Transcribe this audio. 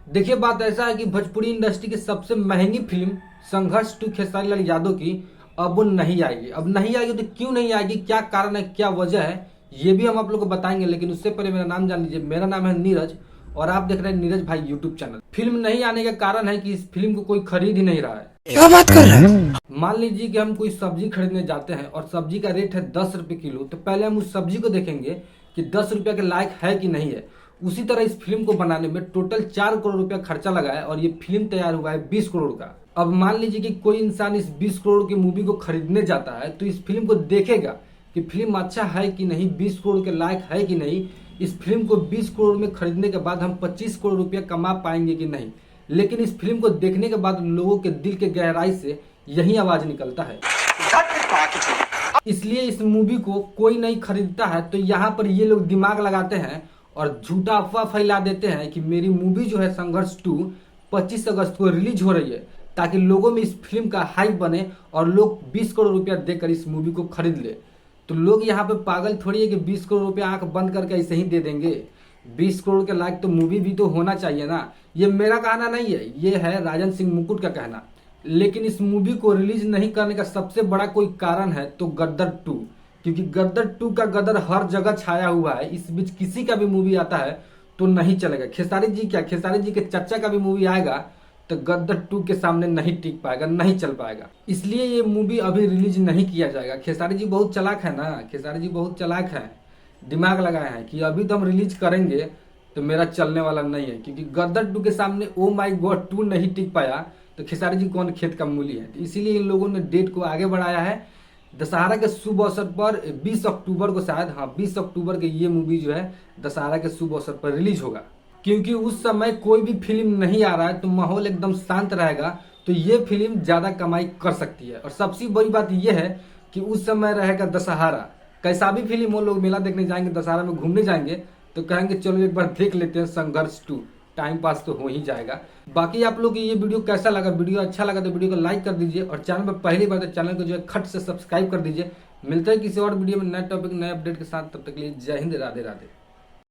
देखिए, बात ऐसा है कि भोजपुरी इंडस्ट्री की सबसे महंगी फिल्म संघर्ष 2 खेसारी लाल यादव की अब वो नहीं आएगी। अब नहीं आएगी तो क्यों नहीं आएगी, क्या कारण है, क्या वजह है, ये भी हम आप लोग को बताएंगे। लेकिन उससे पहले मेरा नाम जान लीजिए। मेरा नाम है नीरज और आप देख रहे हैं नीरज भाई यूट्यूब चैनल। फिल्म नहीं आने का कारण है कि इस फिल्म को कोई खरीद ही नहीं रहा है। क्या बात कर रहा है? मान लीजिए कि हम कोई सब्जी खरीदने जाते हैं और सब्जी का रेट है 10 रुपए किलो, तो पहले हम उस सब्जी को देखेंगे कि 10 रुपया के लायक है कि नहीं है। उसी तरह इस फिल्म को बनाने में टोटल 4 करोड़ रुपया खर्चा लगा है और ये फिल्म तैयार हुआ है 20 करोड़ का। अब मान लीजिए कि कोई इंसान इस 20 करोड़ की मूवी को खरीदने जाता है तो इस फिल्म को देखेगा कि फिल्म अच्छा है कि नहीं, 20 करोड़ के लायक है कि नहीं। इस फिल्म को 20 करोड़ में खरीदने के बाद हम 25 करोड़ रुपया कमा पाएंगे कि नहीं। लेकिन इस फिल्म को देखने के बाद लोगों के दिल के गहराई से यही आवाज निकलता है, इसलिए इस मूवी को कोई नहीं खरीदता है। तो यहाँ पर ये लोग दिमाग लगाते हैं और झूठा अफवाह फैला देते हैं कि मेरी मूवी जो है संघर्ष 2 25 अगस्त को रिलीज हो रही है, ताकि लोगों में इस फिल्म का हाइप बने और लोग 20 करोड़ रुपया देकर इस मूवी को खरीद ले। तो लोग यहाँ पे पागल थोड़ी है कि 20 करोड़ रुपया आंख बंद करके ऐसे ही दे देंगे। 20 करोड़ के लायक तो मूवी भी तो होना चाहिए ना। ये मेरा कहना नहीं है, ये है राजन सिंह मुकुट का कहना। लेकिन इस मूवी को रिलीज नहीं करने का सबसे बड़ा कोई कारण है तो गदर 2, क्योंकि गदर 2 का गदर हर जगह छाया हुआ है। इस बीच किसी का भी मूवी आता है तो नहीं चलेगा। खेसारी जी क्या, खेसारी जी के चच्चा का भी मूवी आएगा तो गदर 2 के सामने नहीं टिक पाएगा, नहीं चल पाएगा। इसलिए ये मूवी अभी रिलीज नहीं किया जाएगा। खेसारी जी बहुत चालाक है ना, खेसारी जी बहुत चालाक है, दिमाग लगाए हैं कि अभी तो हम रिलीज करेंगे तो मेरा चलने वाला नहीं है, क्योंकि गदर 2 के सामने ओ माई गॉड 2 नहीं टिक पाया तो खेसारी जी कौन खेत का मूली है। तो इसीलिए इन लोगों ने डेट को आगे बढ़ाया है। दशहरा के शुभ अवसर पर 20 अक्टूबर को शायद, हाँ 20 अक्टूबर के ये मूवी जो है दशहरा के शुभ अवसर पर रिलीज होगा। क्योंकि उस समय कोई भी फिल्म नहीं आ रहा है तो माहौल एकदम शांत रहेगा, तो ये फिल्म ज्यादा कमाई कर सकती है। और सबसे बड़ी बात यह है कि उस समय रहेगा दशहरा। कैसा भी फिल्म हो, लोग मेला देखने जाएंगे, दशहरा में घूमने जाएंगे तो कहेंगे चलो एक बार देख लेते हैं संघर्ष 2, टाइम पास तो हो ही जाएगा। बाकी आप लोग को ये वीडियो कैसा लगा, वीडियो अच्छा लगा तो वीडियो को लाइक कर दीजिए और चैनल पर पहली बार तो चैनल को जो है खट से सब्सक्राइब कर दीजिए। मिलते हैं किसी और वीडियो में नए टॉपिक नए अपडेट के साथ, तब तक के लिए जय हिंद, राधे राधे।